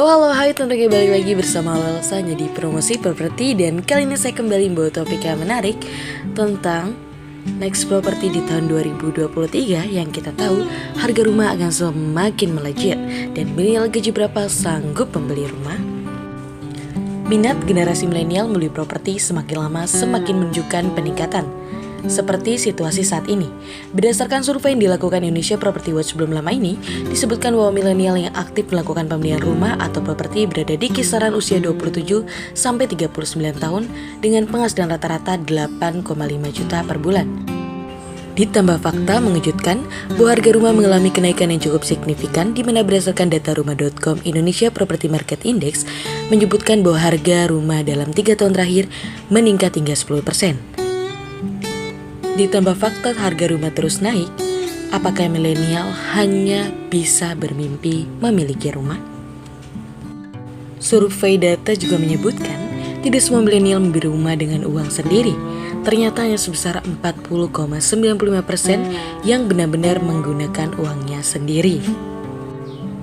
Oh halo, hai, tentunya balik lagi bersama Lalsanya di Promosi Properti. Dan kali ini saya kembali membawa topik yang menarik tentang next property di tahun 2023. Yang kita tahu harga rumah akan semakin melejit, dan milenial gaji berapa sanggup membeli rumah? Minat generasi milenial membeli properti semakin lama semakin menunjukkan peningkatan, seperti situasi saat ini. Berdasarkan survei yang dilakukan Indonesia Property Watch belum lama ini, disebutkan bahwa milenial yang aktif melakukan pembelian rumah atau properti berada di kisaran usia 27 sampai 39 tahun dengan penghasilan rata-rata 8,5 juta per bulan. Ditambah fakta mengejutkan bahwa harga rumah mengalami kenaikan yang cukup signifikan, di mana berdasarkan data rumah.com Indonesia Property Market Index menyebutkan bahwa harga rumah dalam 3 tahun terakhir meningkat hingga 10%. Ditambah fakta harga rumah terus naik, apakah milenial hanya bisa bermimpi memiliki rumah? Survei data juga menyebutkan tidak semua milenial membeli rumah dengan uang sendiri. Ternyata hanya sebesar 40,95% yang benar-benar menggunakan uangnya sendiri.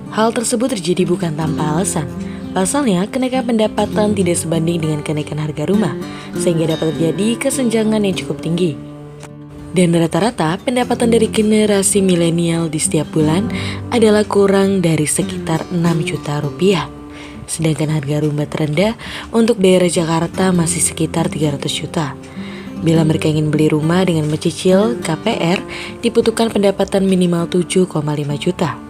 Hal tersebut terjadi bukan tanpa alasan. Pasalnya, kenaikan pendapatan tidak sebanding dengan kenaikan harga rumah, sehingga dapat terjadi kesenjangan yang cukup tinggi. Dan rata-rata pendapatan dari generasi milenial di setiap bulan adalah kurang dari sekitar 6 juta rupiah. Sedangkan harga rumah terendah untuk daerah Jakarta masih sekitar 300 juta. Bila mereka ingin beli rumah dengan mencicil KPR, dibutuhkan pendapatan minimal 7,5 juta.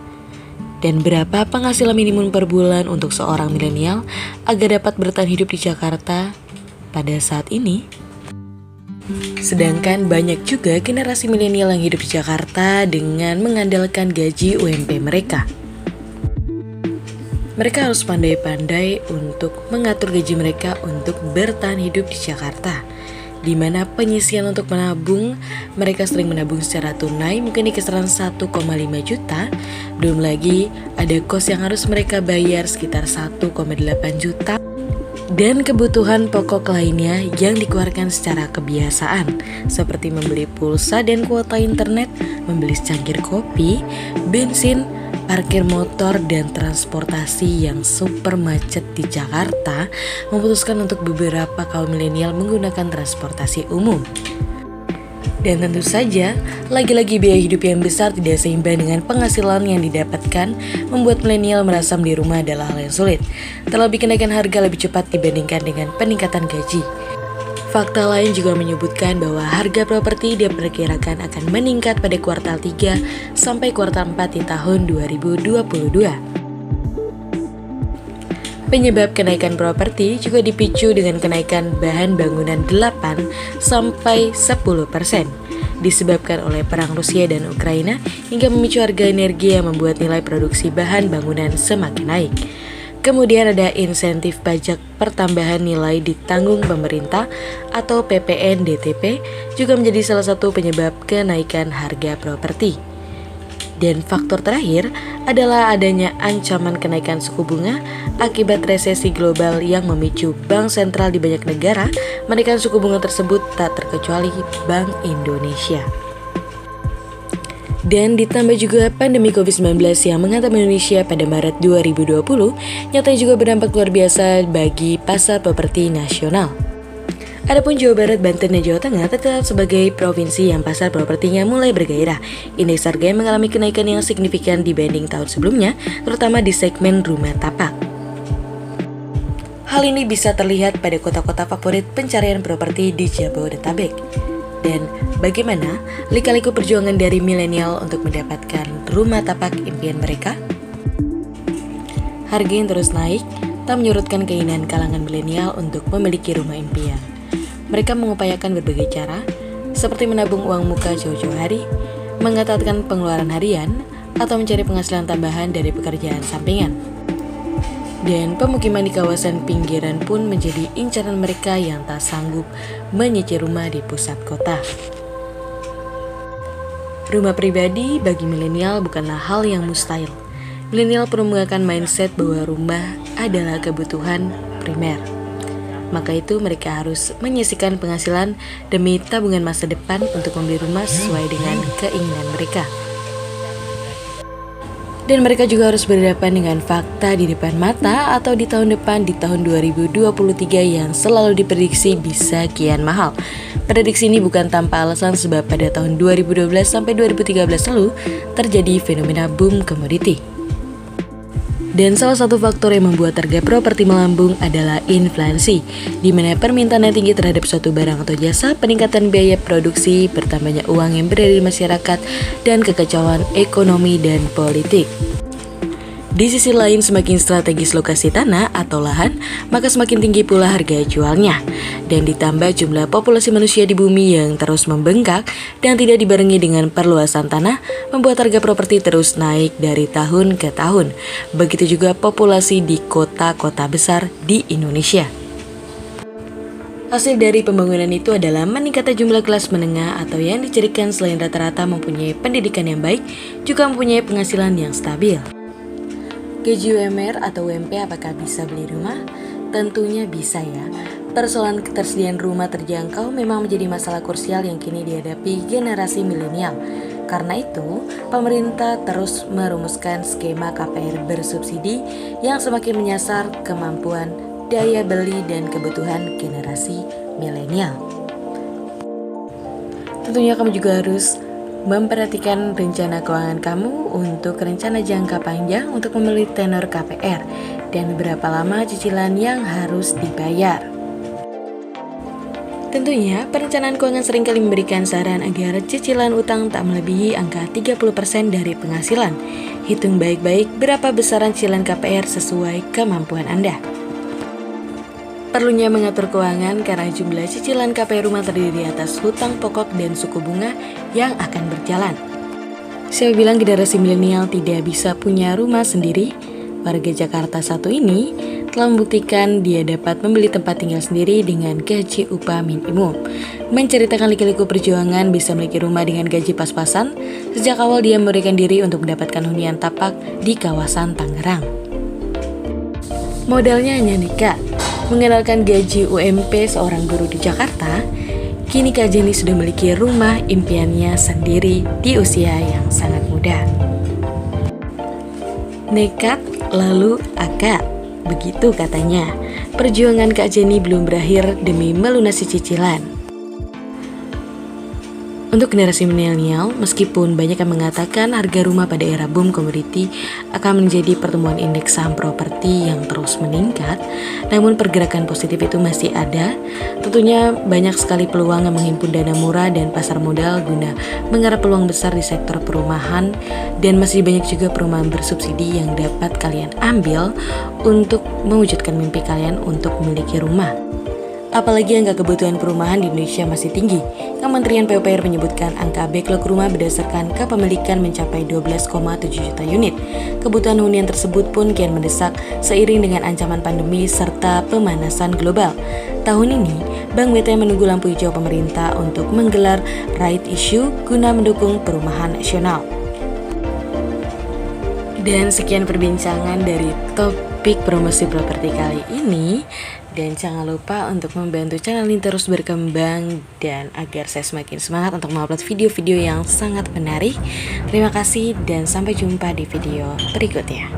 Dan berapa penghasilan minimum per bulan untuk seorang milenial agar dapat bertahan hidup di Jakarta pada saat ini? Sedangkan banyak juga generasi milenial yang hidup di Jakarta dengan mengandalkan gaji UMP mereka. Mereka harus pandai-pandai untuk mengatur gaji mereka untuk bertahan hidup di Jakarta, di mana penyisian untuk menabung, mereka sering menabung secara tunai mungkin di kisaran 1,5 juta. Belum lagi ada kos yang harus mereka bayar sekitar 1,8 juta. Dan kebutuhan pokok lainnya yang dikeluarkan secara kebiasaan, seperti membeli pulsa dan kuota internet, membeli secangkir kopi, bensin, parkir motor, dan transportasi yang super macet di Jakarta, memutuskan untuk beberapa kaum milenial menggunakan transportasi umum. Dan tentu saja, lagi-lagi biaya hidup yang besar tidak seimbang dengan penghasilan yang didapatkan, membuat milenial merasa beli rumah adalah hal yang sulit. Terlebih kenaikan harga lebih cepat dibandingkan dengan peningkatan gaji. Fakta lain juga menyebutkan bahwa harga properti diperkirakan akan meningkat pada kuartal 3 sampai kuartal 4 di tahun 2022. Penyebab kenaikan properti juga dipicu dengan kenaikan bahan bangunan 8 sampai 10%, disebabkan oleh perang Rusia dan Ukraina hingga memicu harga energi yang membuat nilai produksi bahan bangunan semakin naik. Kemudian ada insentif pajak pertambahan nilai ditanggung pemerintah atau PPN-DTP juga menjadi salah satu penyebab kenaikan harga properti. Dan faktor terakhir adalah adanya ancaman kenaikan suku bunga akibat resesi global yang memicu bank sentral di banyak negara menaikkan suku bunga tersebut, tak terkecuali Bank Indonesia. Dan ditambah juga pandemi COVID-19 yang menghantam Indonesia pada Maret 2020, nyatanya juga berdampak luar biasa bagi pasar properti nasional. Adapun Jawa Barat, Banten, dan Jawa Tengah tetap sebagai provinsi yang pasar propertinya mulai bergairah. Indeks harga yang mengalami kenaikan yang signifikan dibanding tahun sebelumnya, terutama di segmen rumah tapak. Hal ini bisa terlihat pada kota-kota favorit pencarian properti di Jabodetabek. Dan bagaimana lika-liku perjuangan dari milenial untuk mendapatkan rumah tapak impian mereka? Harga yang terus naik tak menyurutkan keinginan kalangan milenial untuk memiliki rumah impian. Mereka mengupayakan berbagai cara, seperti menabung uang muka jauh-jauh hari, mengetatkan pengeluaran harian, atau mencari penghasilan tambahan dari pekerjaan sampingan. Dan pemukiman di kawasan pinggiran pun menjadi incaran mereka yang tak sanggup menyicil rumah di pusat kota. Rumah pribadi bagi milenial bukanlah hal yang mustahil. Milenial perlu menggunakan mindset bahwa rumah adalah kebutuhan primer. Maka itu mereka harus menyisihkan penghasilan demi tabungan masa depan untuk membeli rumah sesuai dengan keinginan mereka. Dan mereka juga harus berhadapan dengan fakta di depan mata atau di tahun depan, di tahun 2023 yang selalu diprediksi bisa kian mahal. Prediksi ini bukan tanpa alasan sebab pada tahun 2012 sampai 2013 lalu terjadi fenomena boom komoditi. Dan salah satu faktor yang membuat harga properti melambung adalah inflasi, di mana permintaan yang tinggi terhadap suatu barang atau jasa, peningkatan biaya produksi, bertambahnya uang yang berada di masyarakat, dan kekacauan ekonomi dan politik. Di sisi lain, semakin strategis lokasi tanah atau lahan, maka semakin tinggi pula harga jualnya. Dan ditambah jumlah populasi manusia di bumi yang terus membengkak dan tidak dibarengi dengan perluasan tanah, membuat harga properti terus naik dari tahun ke tahun. Begitu juga populasi di kota-kota besar di Indonesia. Hasil dari pembangunan itu adalah meningkatnya jumlah kelas menengah atau yang dicirikan selain rata-rata mempunyai pendidikan yang baik, juga mempunyai penghasilan yang stabil. Gaji UMR atau UMP apakah bisa beli rumah? Tentunya bisa ya. Persoalan ketersediaan rumah terjangkau memang menjadi masalah krusial yang kini dihadapi generasi milenial. Karena itu, pemerintah terus merumuskan skema KPR bersubsidi yang semakin menyasar kemampuan, daya beli, dan kebutuhan generasi milenial. Tentunya kamu juga harus memperhatikan rencana keuangan kamu untuk rencana jangka panjang untuk membeli tenor KPR dan berapa lama cicilan yang harus dibayar. Tentunya, perencanaan keuangan seringkali memberikan saran agar cicilan utang tak melebihi angka 30% dari penghasilan. Hitung baik-baik berapa besaran cicilan KPR sesuai kemampuan Anda. Perlunya mengatur keuangan karena jumlah cicilan KPR rumah terdiri atas hutang pokok dan suku bunga yang akan berjalan. Siapa bilang generasi milenial tidak bisa punya rumah sendiri? Warga Jakarta satu ini telah membuktikan dia dapat membeli tempat tinggal sendiri dengan gaji upah minimum. Menceritakan liku-liku perjuangan bisa memiliki rumah dengan gaji pas-pasan, sejak awal dia memberikan diri untuk mendapatkan hunian tapak di kawasan Tangerang. Modalnya hanya nekat. Mengandalkan gaji UMP seorang guru di Jakarta, kini Kak Jenny sudah memiliki rumah impiannya sendiri di usia yang sangat muda. Nekat lalu akad, begitu katanya. Perjuangan Kak Jenny belum berakhir demi melunasi cicilan. Untuk generasi milenial, meskipun banyak yang mengatakan harga rumah pada era boom komoditi akan menjadi pertumbuhan indeks saham properti yang terus meningkat, namun pergerakan positif itu masih ada. Tentunya banyak sekali peluang yang menghimpun dana murah dan pasar modal guna menggarap peluang besar di sektor perumahan, dan masih banyak juga perumahan bersubsidi yang dapat kalian ambil untuk mewujudkan mimpi kalian untuk memiliki rumah. Apalagi angka kebutuhan perumahan di Indonesia masih tinggi. Kementerian PUPR menyebutkan angka backlog rumah berdasarkan kepemilikan mencapai 12,7 juta unit. Kebutuhan hunian tersebut pun kian mendesak seiring dengan ancaman pandemi serta pemanasan global. Tahun ini, Bank BTN menunggu lampu hijau pemerintah untuk menggelar right issue guna mendukung perumahan nasional. Dan sekian perbincangan dari topik promosi properti kali ini. Dan jangan lupa untuk membantu channel ini terus berkembang dan agar saya semakin semangat untuk mengupload video-video yang sangat menarik. Terima kasih dan sampai jumpa di video berikutnya.